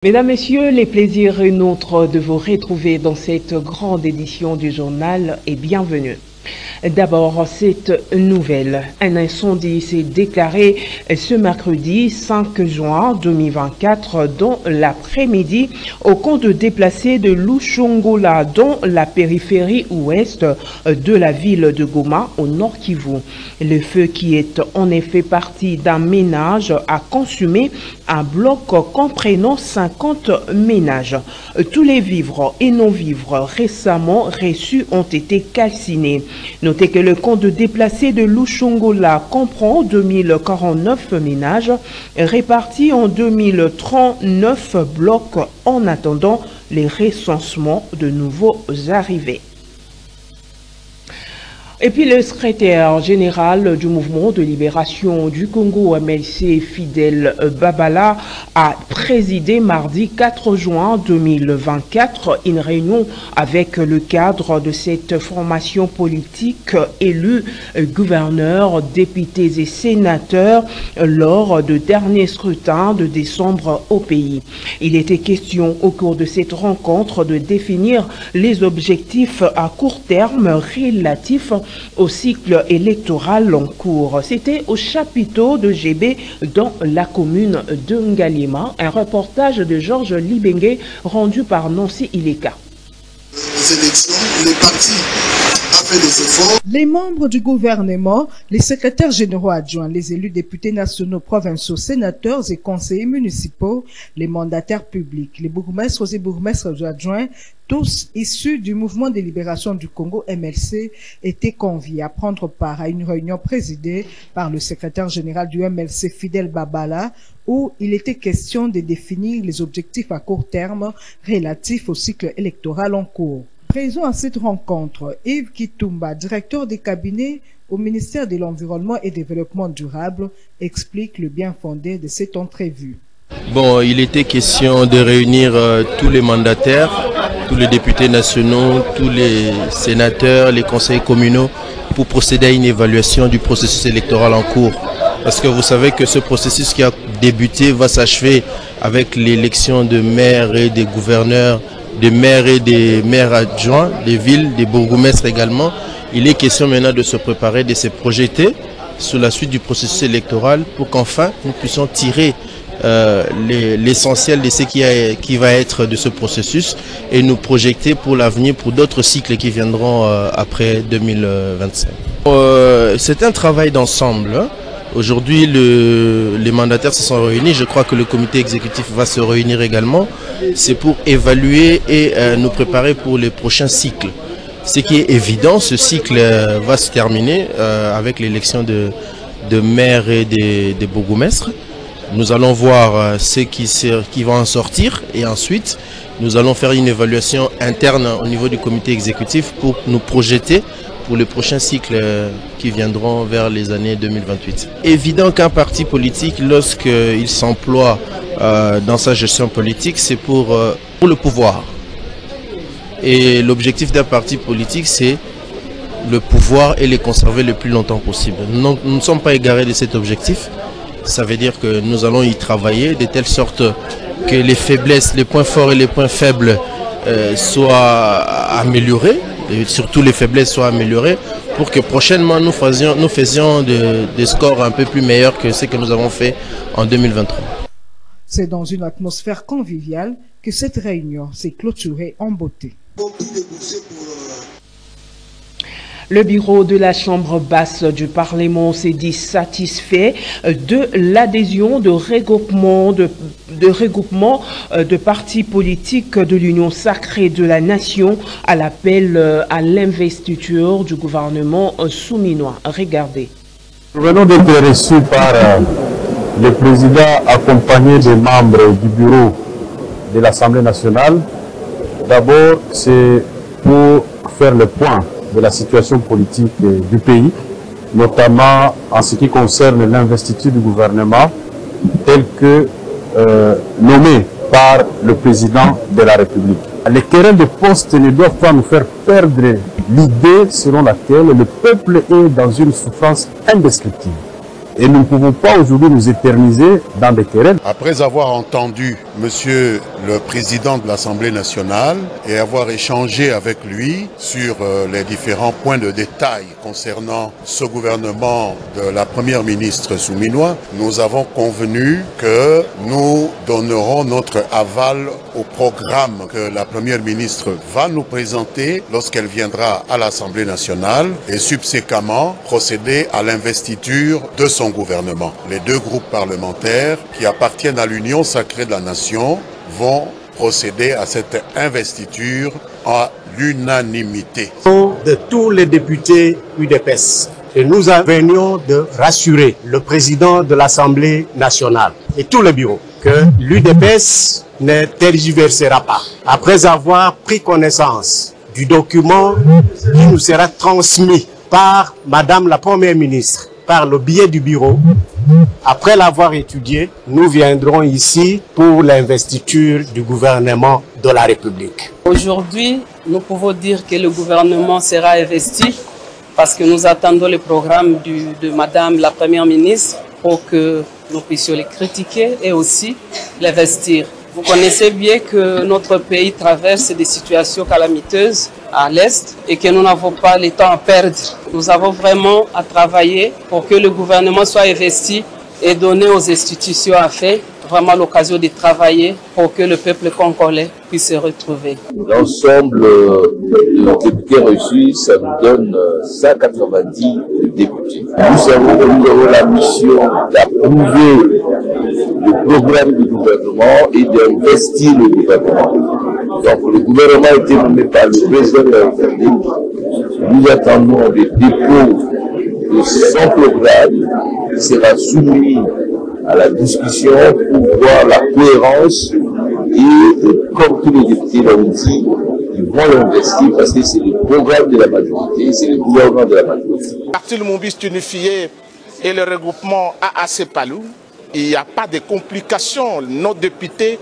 Mesdames, Messieurs, les plaisirs est nôtre de vous retrouver dans cette grande édition du journal et bienvenue. D'abord, cette nouvelle. Un incendie s'est déclaré ce mercredi 5 juin 2024 dans l'après-midi au camp de déplacés de Lushongola dans la périphérie ouest de la ville de Goma au nord Kivu. Le feu qui est en effet parti d'un ménage a consumé un bloc comprenant 50 ménages. Tous les vivres et non-vivres récemment reçus ont été calcinés. Notez que le camp de déplacés de Lushongola comprend 2049 ménages répartis en 2039 blocs en attendant les recensements de nouveaux arrivés. Et puis le secrétaire général du mouvement de libération du Congo MLC, Fidel Babala, a présidé mardi 4 juin 2024 une réunion avec le cadre de cette formation politique élus gouverneurs, députés et sénateurs lors du dernier scrutin de décembre au pays. Il était question au cours de cette rencontre de définir les objectifs à court terme relatifs au cycle électoral en cours. C'était au chapiteau de GB dans la commune de Ngalima. Un reportage de Georges Libengue rendu par Nancy Ileka. Les élections, les partis a fait des efforts. Les membres du gouvernement, les secrétaires généraux adjoints, les élus députés nationaux, provinciaux, sénateurs et conseillers municipaux, les mandataires publics, les bourgmestres et bourgmestres adjoints, tous issus du mouvement de libération du Congo MLC, étaient conviés à prendre part à une réunion présidée par le secrétaire général du MLC, Fidel Babala, où il était question de définir les objectifs à court terme relatifs au cycle électoral en cours. Présent à cette rencontre, Yves Kitumba, directeur des cabinets au ministère de l'Environnement et du Développement durable, explique le bien fondé de cette entrevue. Bon, il était question de réunir tous les mandataires, tous les députés nationaux, tous les sénateurs, les conseils communaux pour procéder à une évaluation du processus électoral en cours. Parce que vous savez que ce processus qui a débuté va s'achever avec l'élection de maires et des gouverneurs, des maires et des maires adjoints, des villes, des bourgmestres également. Il est question maintenant de se préparer, de se projeter sur la suite du processus électoral pour qu'enfin nous puissions tirer l'essentiel de ce qui va être de ce processus et nous projeter pour l'avenir, pour d'autres cycles qui viendront après 2025. C'est un travail d'ensemble. Aujourd'hui, les mandataires se sont réunis. Je crois que le comité exécutif va se réunir également. C'est pour évaluer et nous préparer pour les prochains cycles. Ce qui est évident, ce cycle va se terminer avec l'élection de maires et des bourgmestres. Nous allons voir ce qui va en sortir et ensuite nous allons faire une évaluation interne au niveau du comité exécutif pour nous projeter pour les prochains cycles qui viendront vers les années 2028. Évident qu'un parti politique, lorsqu'il s'emploie dans sa gestion politique, c'est pour le pouvoir. Et l'objectif d'un parti politique, c'est le pouvoir et les conserver le plus longtemps possible. Nous ne sommes pas égarés de cet objectif. Ça veut dire que nous allons y travailler de telle sorte que les faiblesses, les points forts et les points faibles soient améliorés, et surtout les faiblesses soient améliorées pour que prochainement nous faisions des scores un peu plus meilleurs que ce que nous avons fait en 2023. C'est dans une atmosphère conviviale que cette réunion s'est clôturée en beauté. Le bureau de la Chambre basse du Parlement s'est dit satisfait de l'adhésion de regroupement de partis politiques de l'Union sacrée de la nation à l'appel à l'investiture du gouvernement souminois. Regardez. Nous venons d'être reçus par le président accompagné des membres du bureau de l'Assemblée nationale. D'abord, c'est pour faire le point de la situation politique du pays, notamment en ce qui concerne l'investiture du gouvernement tel que nommé par le président de la République. Les terrains de poste ne doivent pas nous faire perdre l'idée selon laquelle le peuple est dans une souffrance indescriptible. Et nous ne pouvons pas aujourd'hui nous éterniser dans des querelles. Après avoir entendu Monsieur le Président de l'Assemblée nationale et avoir échangé avec lui sur les différents points de détail concernant ce gouvernement de la Première ministre Souminois, nous avons convenu que nous donnerons notre aval au programme que la Première ministre va nous présenter lorsqu'elle viendra à l'Assemblée nationale et subséquemment procéder à l'investiture de son gouvernement. Les deux groupes parlementaires qui appartiennent à l'Union sacrée de la nation vont procéder à cette investiture à l'unanimité. De tous les députés UDPS. Et nous venions de rassurer le président de l'Assemblée nationale et tous les bureaux que l'UDPS ne tergiversera pas. Après avoir pris connaissance du document qui nous sera transmis par Madame la Première ministre, par le biais du bureau, après l'avoir étudié, nous viendrons ici pour l'investiture du gouvernement de la République. Aujourd'hui, nous pouvons dire que le gouvernement sera investi parce que nous attendons le programme de Madame la Première ministre pour que nous puissions les critiquer et aussi l'investir. Vous connaissez bien que notre pays traverse des situations calamiteuses à l'Est et que nous n'avons pas le temps à perdre. Nous avons vraiment à travailler pour que le gouvernement soit investi et donner aux institutions à faire vraiment l'occasion de travailler pour que le peuple congolais puisse se retrouver. L'ensemble de députés reçus, ça nous donne 190 députés. Nous savons que nous avons la mission d'approuver le programme du gouvernement et d'investir le gouvernement. Donc le gouvernement a été nommé par le président de la République. Nous attendons le dépôt de son programme qui sera soumis à la discussion pour voir la cohérence et comme tous les députés l'ont dit, ils vont l'investir parce que c'est le programme de la majorité, c'est le gouvernement de la majorité. Parti le Mouviste unifié et le regroupement AAC Palou, il n'y a pas de complications. Nos députés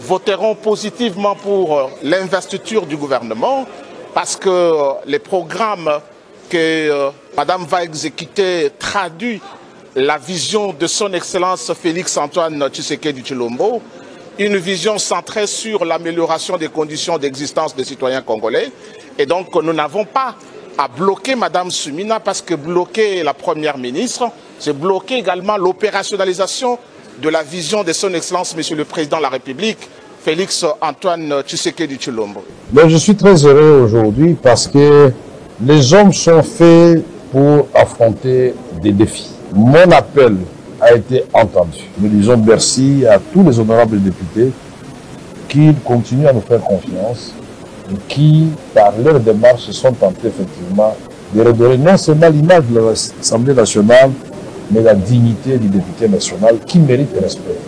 voteront positivement pour l'investiture du gouvernement parce que les programmes que Madame va exécuter traduit la vision de son Excellence Félix Antoine Tshisekedi Tshilombo, une vision centrée sur l'amélioration des conditions d'existence des citoyens congolais. Et donc nous n'avons pas à bloquer Madame Soumina parce que bloquer la Première ministre, c'est bloquer également l'opérationnalisation de la vision de son Excellence Monsieur le Président de la République, Félix Antoine Tshisekedi Tshilombo. Mais je suis très heureux aujourd'hui parce que les hommes sont faits pour affronter des défis. Mon appel a été entendu. Nous disons merci à tous les honorables députés qui continuent à nous faire confiance et qui, par leur démarche, se sont tentés effectivement de redorer non seulement l'image de l'Assemblée nationale, mais la dignité du député national qui mérite respect.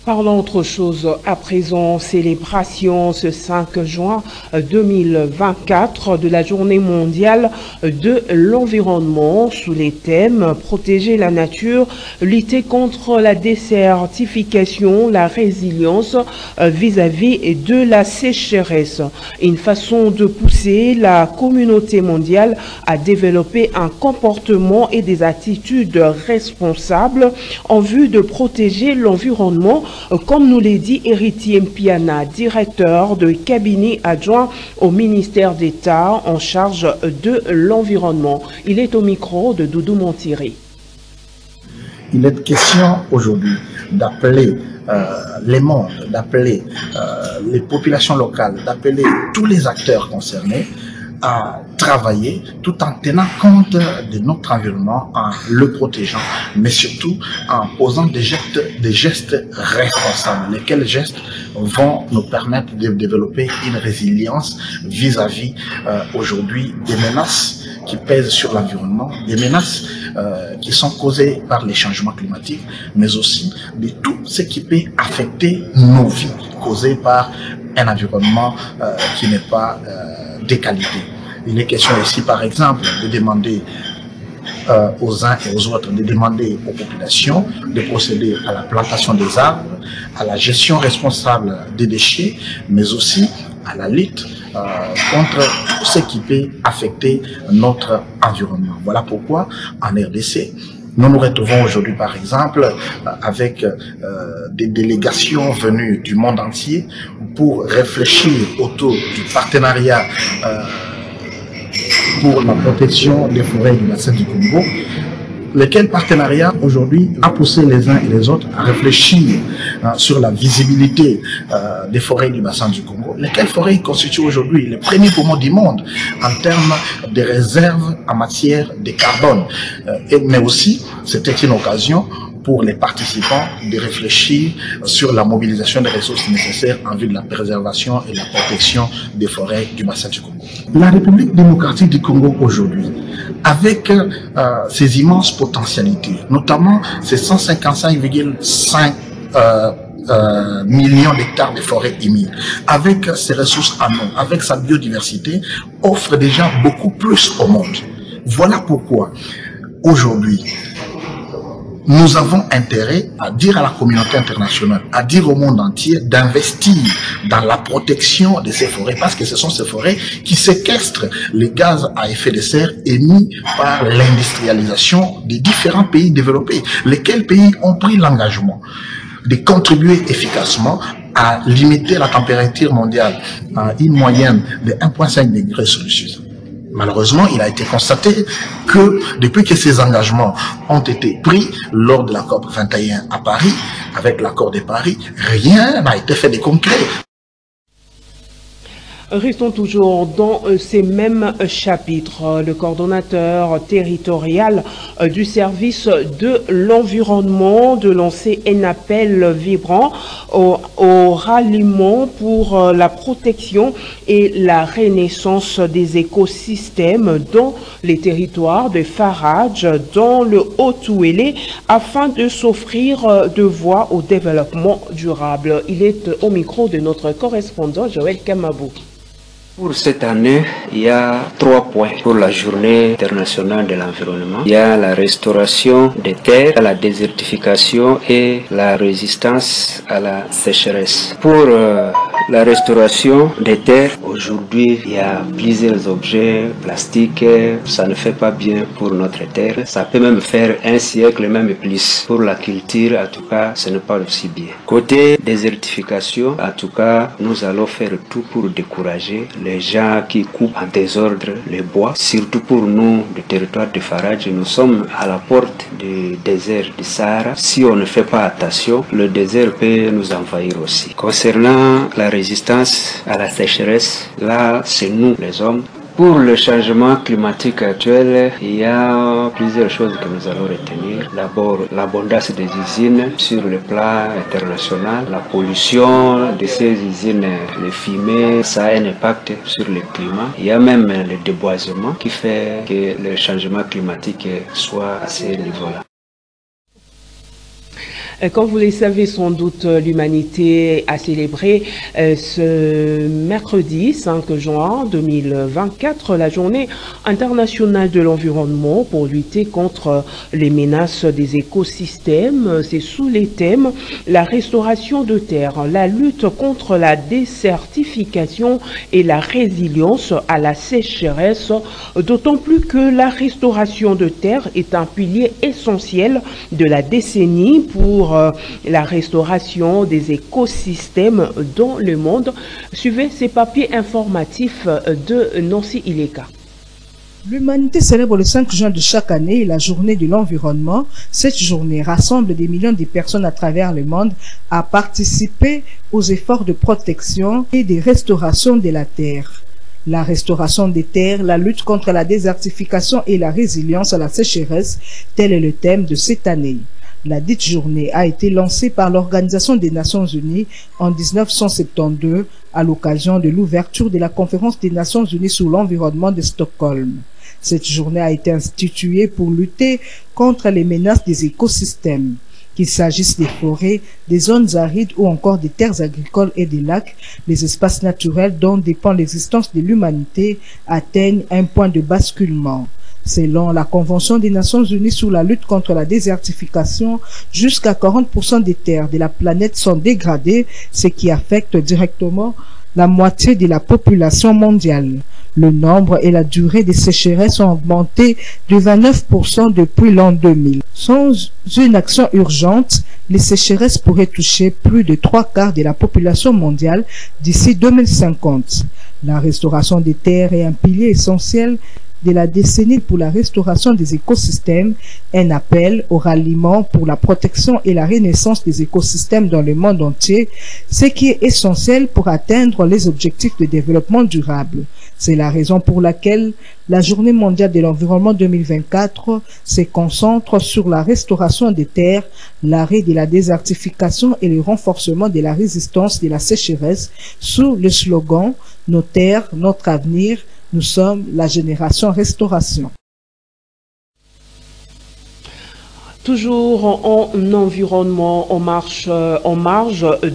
Parlons autre chose à présent, célébration ce 5 juin 2024 de la journée mondiale de l'environnement sous les thèmes protéger la nature, lutter contre la désertification, la résilience vis-à-vis de la sécheresse. Une façon de pousser la communauté mondiale à développer un comportement et des attitudes responsables en vue de protéger l'environnement, comme nous l'a dit Héritier Mpiana, directeur de cabinet adjoint au ministère d'État en charge de l'environnement. Il est au micro de Doudou Montiri. Il est question aujourd'hui d'appeler les mondes, d'appeler les populations locales, d'appeler tous les acteurs concernés à travailler tout en tenant compte de notre environnement, en le protégeant, mais surtout en posant des gestes responsables. Lesquels gestes vont nous permettre de développer une résilience vis-à-vis aujourd'hui des menaces qui pèsent sur l'environnement, des menaces qui sont causées par les changements climatiques, mais aussi de tout ce qui peut affecter nos vies, causées par un environnement qui n'est pas de qualité. Il est question ici, par exemple, de demander aux uns et aux autres, de demander aux populations de procéder à la plantation des arbres, à la gestion responsable des déchets, mais aussi à la lutte contre tout ce qui peut affecter notre environnement. Voilà pourquoi en RDC, nous nous retrouvons aujourd'hui, par exemple, avec des délégations venues du monde entier pour réfléchir autour du partenariat pour la protection des forêts du bassin du Congo, lequel partenariat aujourd'hui a poussé les uns et les autres à réfléchir sur la visibilité des forêts du bassin du Congo, lesquelles forêts constituent aujourd'hui les premiers poumons du monde en termes de réserves en matière de carbone. Mais aussi, c'était une occasion pour les participants de réfléchir sur la mobilisation des ressources nécessaires en vue de la préservation et la protection des forêts du bassin du Congo. La République démocratique du Congo aujourd'hui, avec ses immenses potentialités, notamment ces 155,5 millions d'hectares de forêts humides, avec ses ressources en eau, avec sa biodiversité, offre déjà beaucoup plus au monde. Voilà pourquoi aujourd'hui, nous avons intérêt à dire à la communauté internationale, à dire au monde entier d'investir dans la protection de ces forêts, parce que ce sont ces forêts qui séquestrent les gaz à effet de serre émis par l'industrialisation des différents pays développés, lesquels pays ont pris l'engagement de contribuer efficacement à limiter la température mondiale à une moyenne de 1,5 degré Celsius. Malheureusement, il a été constaté que depuis que ces engagements ont été pris lors de la COP 21 à Paris, avec l'accord de Paris, rien n'a été fait de concret. Restons toujours dans ces mêmes chapitres. Le coordonnateur territorial du service de l'environnement de lancer un appel vibrant au ralliement pour la protection et la renaissance des écosystèmes dans les territoires de Faradj, dans le Haut-Ouélé, afin de s'offrir de voies au développement durable. Il est au micro de notre correspondant Joël Kamabou. Pour cette année, il y a 3 points pour la journée internationale de l'environnement. Il y a la restauration des terres, la désertification et la résistance à la sécheresse. Pour la restauration des terres, aujourd'hui, il y a plusieurs objets plastiques. Ça ne fait pas bien pour notre terre. Ça peut même faire un siècle, même plus. Pour la culture, en tout cas, ce n'est pas aussi bien. Côté désertification, en tout cas, nous allons faire tout pour décourager les gens qui coupent en désordre les bois. Surtout pour nous, le territoire de Faradj, nous sommes à la porte du désert du Sahara. Si on ne fait pas attention, le désert peut nous envahir aussi. Concernant la résistance à la sécheresse, là, c'est nous, les hommes. Pour le changement climatique actuel, il y a plusieurs choses que nous allons retenir. D'abord, l'abondance des usines sur le plan international, la pollution de ces usines, les fumées, ça a un impact sur le climat. Il y a même le déboisement qui fait que le changement climatique soit à ce niveau-là. Comme vous le savez sans doute, l'humanité a célébré ce mercredi 5 juin 2024 la journée internationale de l'environnement pour lutter contre les menaces des écosystèmes. C'est sous les thèmes la restauration de terre, la lutte contre la désertification et la résilience à la sécheresse, d'autant plus que la restauration de terre est un pilier essentiel de la décennie pour la restauration des écosystèmes dans le monde. Suivez ces papiers informatifs de Nancy Ileka. L'humanité célèbre le 5 juin de chaque année la journée de l'environnement. Cette journée rassemble des millions de personnes à travers le monde à participer aux efforts de protection et de restauration de la terre. La restauration des terres, la lutte contre la désertification et la résilience à la sécheresse, tel est le thème de cette année. La dite journée a été lancée par l'Organisation des Nations Unies en 1972 à l'occasion de l'ouverture de la Conférence des Nations Unies sur l'environnement de Stockholm. Cette journée a été instituée pour lutter contre les menaces des écosystèmes. Qu'il s'agisse des forêts, des zones arides ou encore des terres agricoles et des lacs, les espaces naturels dont dépend l'existence de l'humanité atteignent un point de basculement. Selon la Convention des Nations Unies sur la lutte contre la désertification, jusqu'à 40% des terres de la planète sont dégradées, ce qui affecte directement la moitié de la population mondiale. Le nombre et la durée des sécheresses ont augmenté de 29% depuis l'an 2000. Sans une action urgente, les sécheresses pourraient toucher plus de 3/4 de la population mondiale d'ici 2050. La restauration des terres est un pilier essentiel de la décennie pour la restauration des écosystèmes, un appel au ralliement pour la protection et la renaissance des écosystèmes dans le monde entier, ce qui est essentiel pour atteindre les objectifs de développement durable. C'est la raison pour laquelle la Journée mondiale de l'environnement 2024 se concentre sur la restauration des terres, l'arrêt de la désertification et le renforcement de la résistance de la sécheresse sous le slogan « Nos terres, notre avenir ». Nous sommes la génération restauration. Toujours en environnement, en marge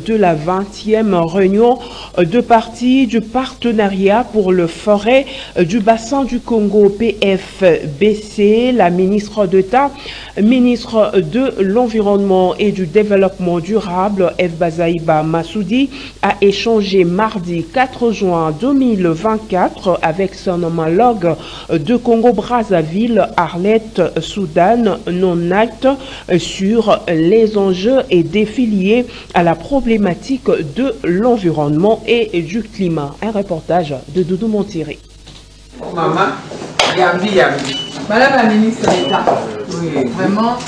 de la 20e réunion de parties du partenariat pour le forêt du bassin du Congo PFBC, la ministre d'État, ministre de l'Environnement et du Développement durable, Eve Bazaïba Massoudi, a échangé mardi 4 juin 2024 avec son homologue de Congo-Brazzaville, Arlette Soudan Nonalt, sur les enjeux et défis liés à la problématique de l'environnement et du climat. Un reportage de Doudou Montiré. Maman, Yambi. Madame la ministre d'État, oui, vraiment,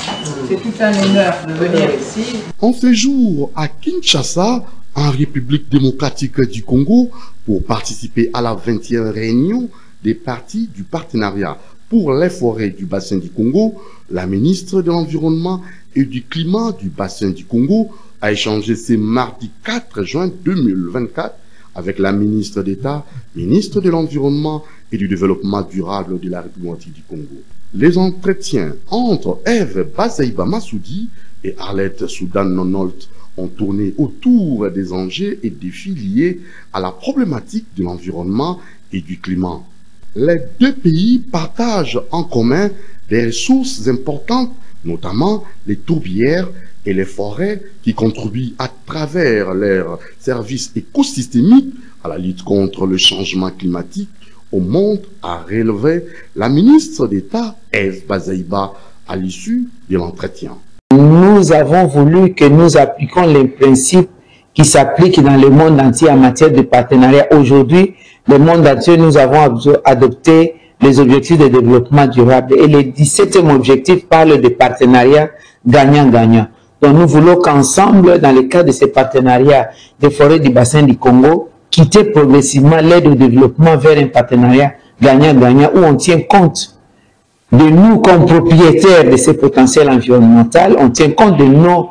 c'est tout un honneur de venir ici. En séjour à Kinshasa, en République démocratique du Congo, pour participer à la 20e réunion des parties du partenariat pour les forêts du bassin du Congo, la ministre de l'Environnement et du Climat du bassin du Congo a échangé ce mardi 4 juin 2024 avec la ministre d'État, ministre de l'Environnement et du Développement durable de la République du Congo. Les entretiens entre Eve Bazaïba Massoudi et Arlette Soudan Nonalt ont tourné autour des enjeux et défis liés à la problématique de l'environnement et du climat. Les deux pays partagent en commun des ressources importantes, notamment les tourbières et les forêts qui contribuent à travers leurs services écosystémiques à la lutte contre le changement climatique au monde, a relevé la ministre d'État Eve Bazaïba à l'issue de l'entretien. Nous avons voulu que nous appliquions les principes qui s'appliquent dans le monde entier en matière de partenariat. Aujourd'hui, le monde entier, nous avons adopté les objectifs de développement durable et le 17e objectif parle de partenariat gagnant-gagnant. Donc nous voulons qu'ensemble, dans le cadre de ces partenariats des forêts du bassin du Congo, quitter progressivement l'aide au développement vers un partenariat gagnant-gagnant où on tient compte de nous comme propriétaires de ces potentiels environnementaux, on tient compte de nos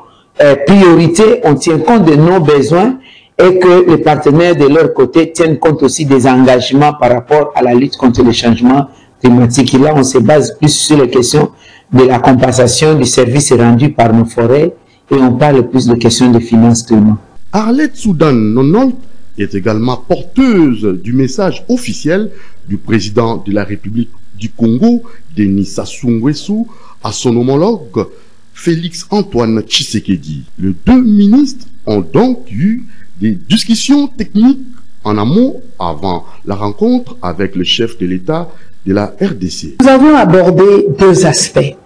priorités, on tient compte de nos besoins et que les partenaires de leur côté tiennent compte aussi des engagements par rapport à la lutte contre le changement climatique. Et là, on se base plus sur les questions de la compensation du service rendu par nos forêts et on parle plus de questions de finances climat. Arlette Soudan Nonalt est également porteuse du message officiel du président de la République du Congo, Denis Sassou Nguesso, à son homologue Félix Antoine Tshisekedi. Les deux ministres ont donc eu des discussions techniques en amont avant la rencontre avec le chef de l'État de la RDC. Nous avons abordé deux aspects.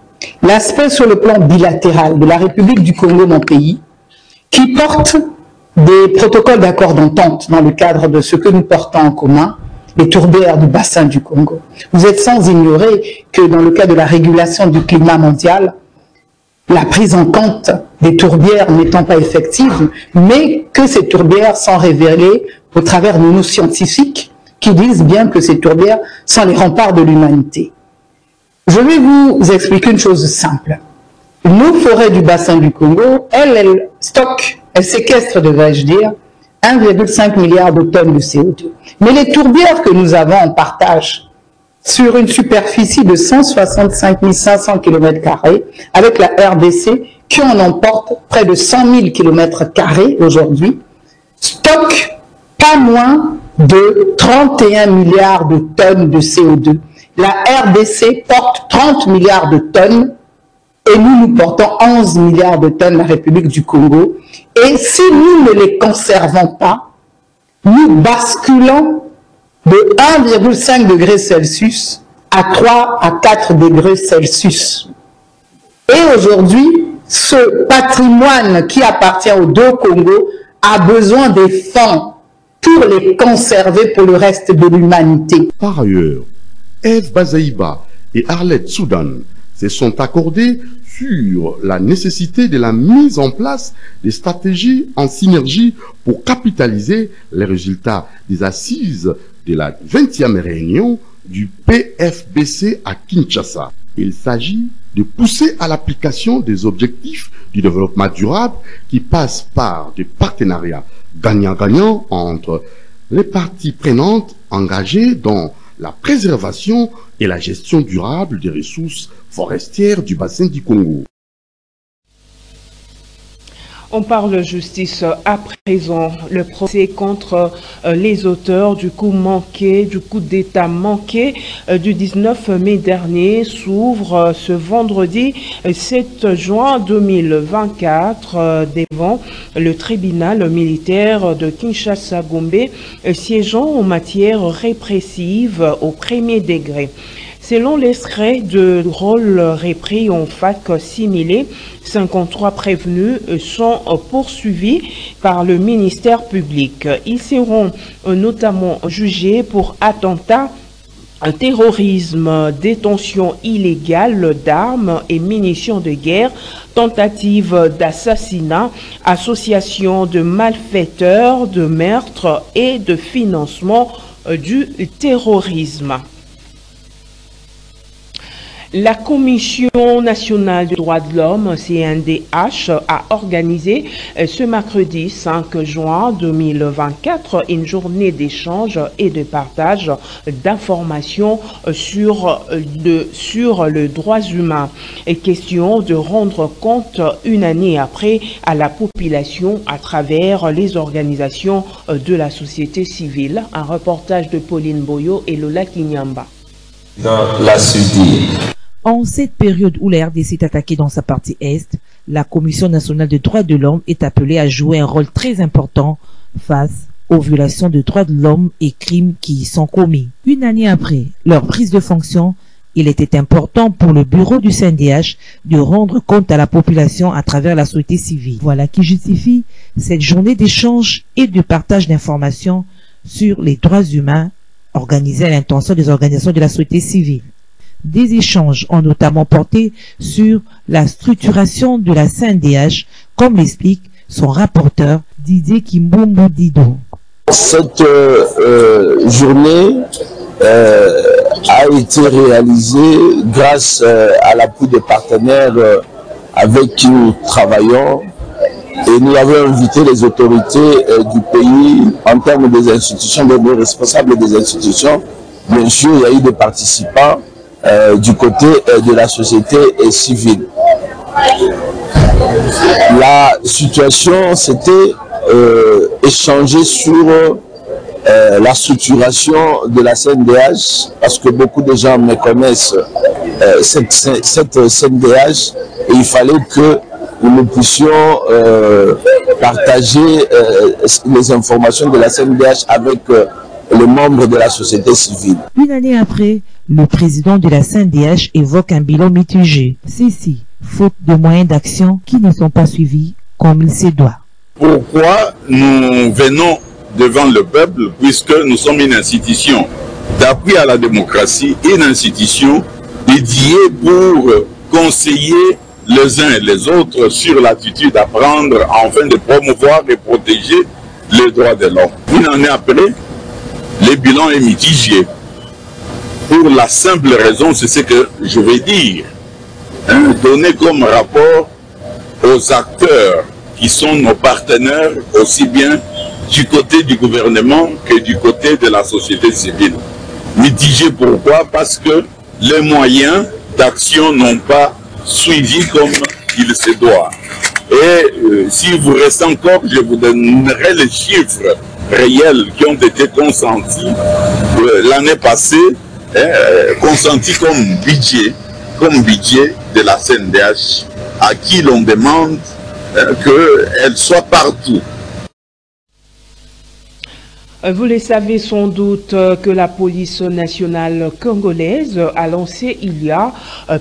L'aspect sur le plan bilatéral de la République du Congo, mon pays, qui porte des protocoles d'accord d'entente dans le cadre de ce que nous portons en commun, les tourbières du bassin du Congo. Vous êtes sans ignorer que dans le cadre de la régulation du climat mondial, la prise en compte des tourbières n'étant pas effective, mais que ces tourbières sont révélées au travers de nos scientifiques qui disent bien que ces tourbières sont les remparts de l'humanité. Je vais vous expliquer une chose simple. Nos forêts du bassin du Congo, elles stockent, elles séquestrent, devrais-je dire, 1,5 milliard de tonnes de CO2. Mais les tourbières que nous avons en partage sur une superficie de 165 500 km² avec la RDC qui en emporte près de 100 000 km² aujourd'hui, stockent pas moins de 31 milliards de tonnes de CO2. La RDC porte 30 milliards de tonnes et nous portons 11 milliards de tonnes, la République du Congo. Et si nous ne les conservons pas, nous basculons de 1,5 degré Celsius à 3 à 4 degrés Celsius. Et aujourd'hui, ce patrimoine qui appartient aux deux Congos a besoin des fonds pour les conserver pour le reste de l'humanité. Par ailleurs, Eve Bazaïba et Arlette Soudan se sont accordés sur la nécessité de la mise en place des stratégies en synergie pour capitaliser les résultats des assises de la 20e réunion du PFBC à Kinshasa. Il s'agit de pousser à l'application des objectifs du développement durable qui passent par des partenariats gagnant-gagnant entre les parties prenantes engagées dans la préservation et la gestion durable des ressources forestières du bassin du Congo. On parle justice à présent. Le procès contre les auteurs du coup d'État manqué du 19 mai dernier s'ouvre ce vendredi 7 juin 2024 devant le tribunal militaire de Kinshasa-Gombe, siégeant en matière répressive au premier degré. Selon l'extrait de rôle repris en fac-similé, 53 prévenus sont poursuivis par le ministère public. Ils seront notamment jugés pour attentat, terrorisme, détention illégale d'armes et munitions de guerre, tentative d'assassinat, association de malfaiteurs, de meurtre et de financement du terrorisme. La Commission nationale des droits de l'homme, CNDH, a organisé ce mercredi 5 juin 2024 une journée d'échange et de partage d'informations sur le droit humain. Et question de rendre compte une année après à la population à travers les organisations de la société civile. Un reportage de Pauline Boyo et Lola Kinyamba. Dans la Sudie. En cette période où la RDC est attaquée dans sa partie Est, la Commission nationale des droits de l'homme est appelée à jouer un rôle très important face aux violations des droits de l'homme et crimes qui y sont commis. Une année après leur prise de fonction, il était important pour le bureau du CNDH de rendre compte à la population à travers la société civile. Voilà qui justifie cette journée d'échange et de partage d'informations sur les droits humains organisée à l'intention des organisations de la société civile. Des échanges ont notamment porté sur la structuration de la CNDH, comme l'explique son rapporteur Didier Kimbombo Dido. Cette journée a été réalisée grâce à l'appui des partenaires avec qui nous travaillons, et nous avons invité les autorités du pays en termes des institutions, des responsables des institutions. Bien sûr, il y a eu des participants du côté de la société civile. La situation, c'était échanger sur la structuration de la CNDH, parce que beaucoup de gens méconnaissent cette CNDH, et il fallait que nous puissions partager les informations de la CNDH avec les membres de la société civile. Une année après, le président de la CNDH évoque un bilan mitigé. Ceci, faute de moyens d'action qui ne sont pas suivis comme il se doit. Pourquoi nous venons devant le peuple, puisque nous sommes une institution d'appui à la démocratie, une institution dédiée pour conseiller les uns et les autres sur l'attitude à prendre afin de promouvoir et protéger les droits de l'homme. Une année après, le bilan est mitigé. Pour la simple raison, c'est ce que je vais dire, donner comme rapport aux acteurs qui sont nos partenaires, aussi bien du côté du gouvernement que du côté de la société civile. Mitigé pourquoi? Parce que les moyens d'action n'ont pas suivi comme il se doit. Et si vous restez encore, je vous donnerai les chiffres réels qui ont été consentis l'année passée, consentis comme budget de la CNDH, à qui l'on demande qu'elle soit partout. Vous le savez sans doute que la police nationale congolaise a lancé il y a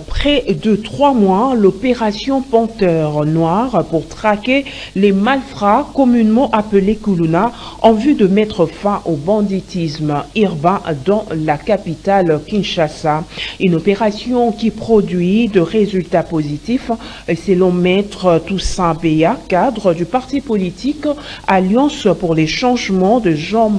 près de 3 mois l'opération Panthère Noire pour traquer les malfrats communément appelés Kuluna en vue de mettre fin au banditisme urbain dans la capitale Kinshasa. Une opération qui produit de résultats positifs selon Maître Toussaint Béa, cadre du parti politique Alliance pour les changements de Jean-Marc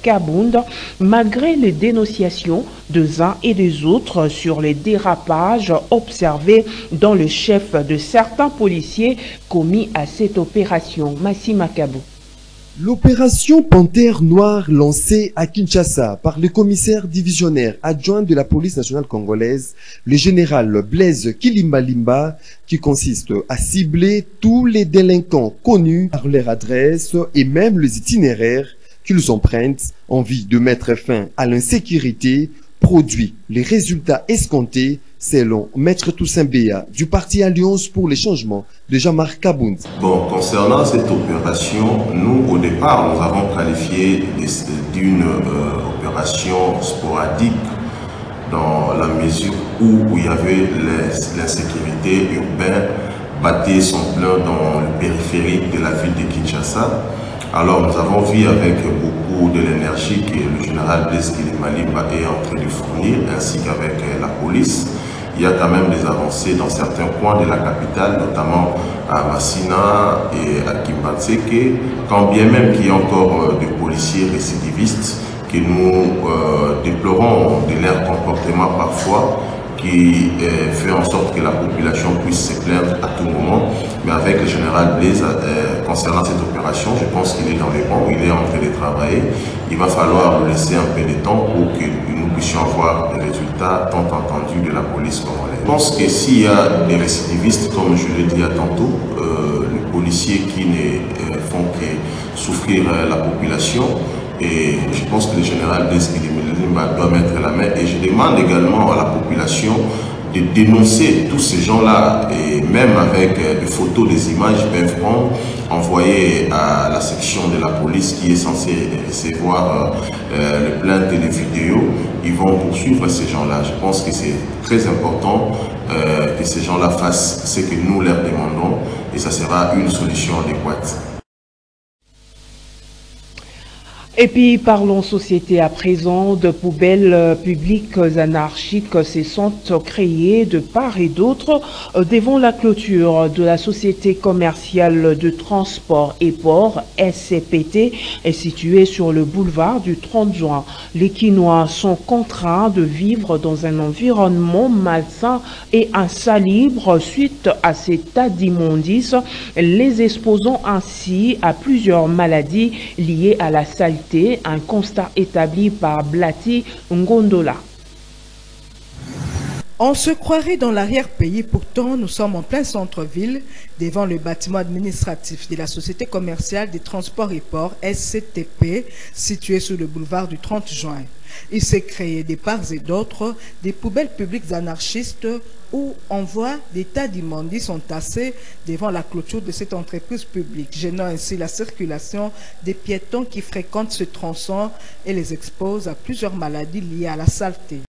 Kabound, malgré les dénonciations des uns et des autres sur les dérapages observés dans le chef de certains policiers commis à cette opération. Massima Kabou. L'opération Panthère Noire lancée à Kinshasa par le commissaire divisionnaire adjoint de la police nationale congolaise, le général Blaise Kilimbalimba, qui consiste à cibler tous les délinquants connus par leur adresse et même les itinéraires qu'ils empruntent en vue de mettre fin à l'insécurité, produit les résultats escomptés selon Maître Toussaint Béa du parti Alliance pour les changements de Jean-Marc Kabound. Bon, concernant cette opération, nous au départ, nous avons qualifié d'une opération sporadique dans la mesure où il y avait l'insécurité urbaine battait son plein dans le périphérique de la ville de Kinshasa. Alors nous avons vu avec beaucoup de l'énergie que le général Blaise Kilimbalimba est en train de fournir, ainsi qu'avec la police. Il y a quand même des avancées dans certains coins de la capitale, notamment à Massina et à Kimbatseke, quand bien même qu'il y a encore des policiers récidivistes que nous déplorons de leur comportement parfois, qui fait en sorte que la population puisse se plaindre à tout moment. Mais avec le général Blaise, concernant cette opération, je pense qu'il est dans les bancs, il est en train de travailler. Il va falloir lui laisser un peu de temps pour que nous puissions avoir des résultats tant entendus de la police congolaise. Je pense que s'il y a des récidivistes, comme je l'ai dit tantôt, les policiers qui ne font que souffrir la population, et je pense que le général Blaise Kilimbalimba doit mettre la main. Et je demande également à la population de dénoncer tous ces gens-là. Et même avec des photos, des images, ils peuvent prendre, envoyer à la section de la police qui est censée recevoir les plaintes et les vidéos. Ils vont poursuivre ces gens-là. Je pense que c'est très important que ces gens-là fassent ce que nous leur demandons. Et ça sera une solution adéquate. Et puis parlons société à présent. De poubelles publiques anarchiques se sont créées de part et d'autre devant la clôture de la société commerciale de transport et port SCPT est située sur le boulevard du 30 juin. Les Kinois sont contraints de vivre dans un environnement malsain et insalubre suite à cet tas d'immondices, les exposant ainsi à plusieurs maladies liées à la saleté. Un constat établi par Blati Ngondola. On se croirait dans l'arrière-pays, pourtant nous sommes en plein centre-ville, devant le bâtiment administratif de la Société commerciale des transports et ports SCTP, situé sur le boulevard du 30 juin. Il s'est créé de part et d'autre des poubelles publiques anarchistes où on voit des tas d'immondices entassés devant la clôture de cette entreprise publique, gênant ainsi la circulation des piétons qui fréquentent ce tronçon et les exposent à plusieurs maladies liées à la saleté.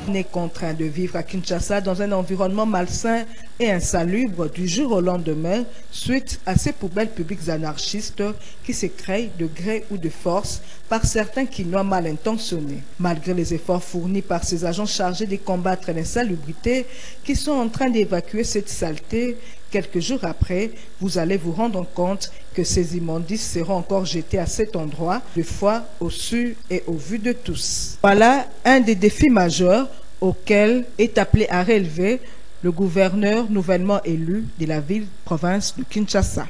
On est contraint de vivre à Kinshasa dans un environnement malsain et insalubre du jour au lendemain suite à ces poubelles publiques anarchistes qui se créent de gré ou de force par certains Kinois mal intentionnés. Malgré les efforts fournis par ces agents chargés de combattre l'insalubrité qui sont en train d'évacuer cette saleté, quelques jours après, vous allez vous rendre compte que ces immondices seront encore jetés à cet endroit, de fois au su et au vu de tous. Voilà un des défis majeurs auquel est appelé à relever le gouverneur nouvellement élu de la ville-province de Kinshasa.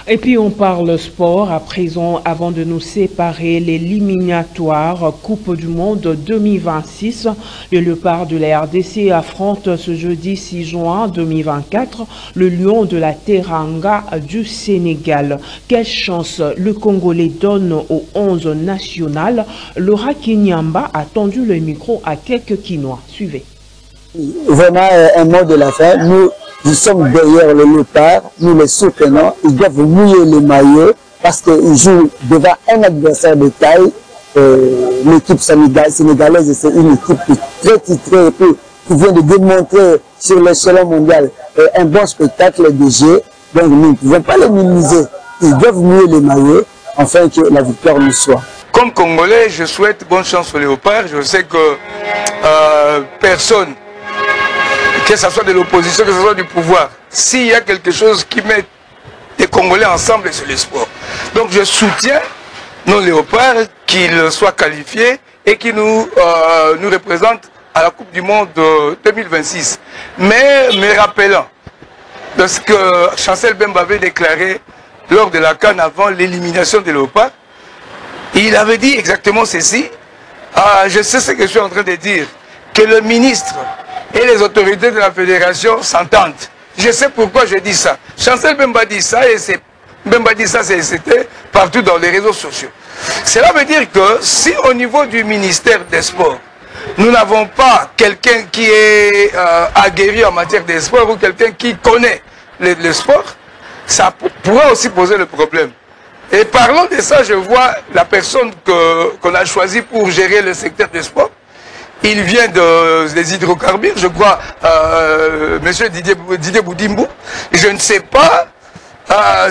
Et puis on parle sport à présent avant de nous séparer. L'éliminatoire Coupe du Monde 2026. Le Léopard de la RDC affronte ce jeudi 6 juin 2024 le Lion de la Teranga du Sénégal. Quelle chance le Congolais donne au 11 national. Laura Kinyamba a tendu le micro à quelques Kinois. Suivez. Vraiment un mot de la fin. Nous nous sommes derrière le Léopard, nous les soutenons, ils doivent mouiller les maillots parce qu'ils jouent devant un adversaire de taille. L'équipe sénégalaise, c'est une équipe très titrée et puis qui vient de démontrer sur l'échelon mondial un bon spectacle de jeu. Donc nous ne pouvons pas les minimiser. Ils doivent mouiller les maillots afin que la victoire nous soit. Comme Congolais, je souhaite bonne chance aux Léopards. Je sais que personne, que ce soit de l'opposition, que ce soit du pouvoir, s'il y a quelque chose qui met les Congolais ensemble, c'est le sport. Donc je soutiens nos Léopards, qu'ils soient qualifiés et qui nous représentent à la Coupe du Monde 2026. Mais me rappelant de ce que Chancel Bemba avait déclaré lors de la CAN avant l'élimination des Léopards, il avait dit exactement ceci. Je sais ce que je suis en train de dire, que le ministre et les autorités de la fédération s'entendent. Je sais pourquoi je dis ça. Chancel Bemba dit ça et c'était partout dans les réseaux sociaux. Cela veut dire que si au niveau du ministère des Sports, nous n'avons pas quelqu'un qui est aguerri en matière de sport ou quelqu'un qui connaît le sport, ça pourrait aussi poser le problème. Et parlons de ça, je vois la personne qu'on a choisie pour gérer le secteur des sports. Il vient des hydrocarbures, je crois, monsieur Didier Boudimbo. Je ne sais pas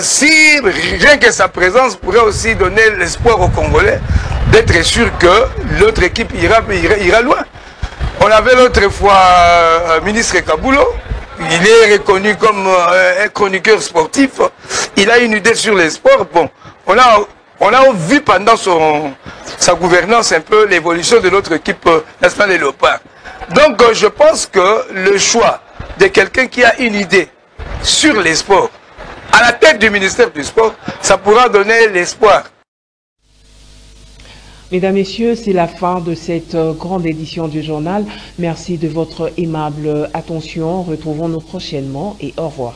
si rien que sa présence pourrait aussi donner l'espoir aux Congolais d'être sûr que l'autre équipe ira loin. On avait l'autre fois ministre Kabulo, il est reconnu comme un chroniqueur sportif, il a une idée sur les sports. Bon, on a vu pendant sa gouvernance un peu l'évolution de notre équipe nationale des Léopards. Donc je pense que le choix de quelqu'un qui a une idée sur les sports, à la tête du ministère du Sport, ça pourra donner l'espoir. Mesdames, Messieurs, c'est la fin de cette grande édition du journal. Merci de votre aimable attention. Retrouvons-nous prochainement et au revoir.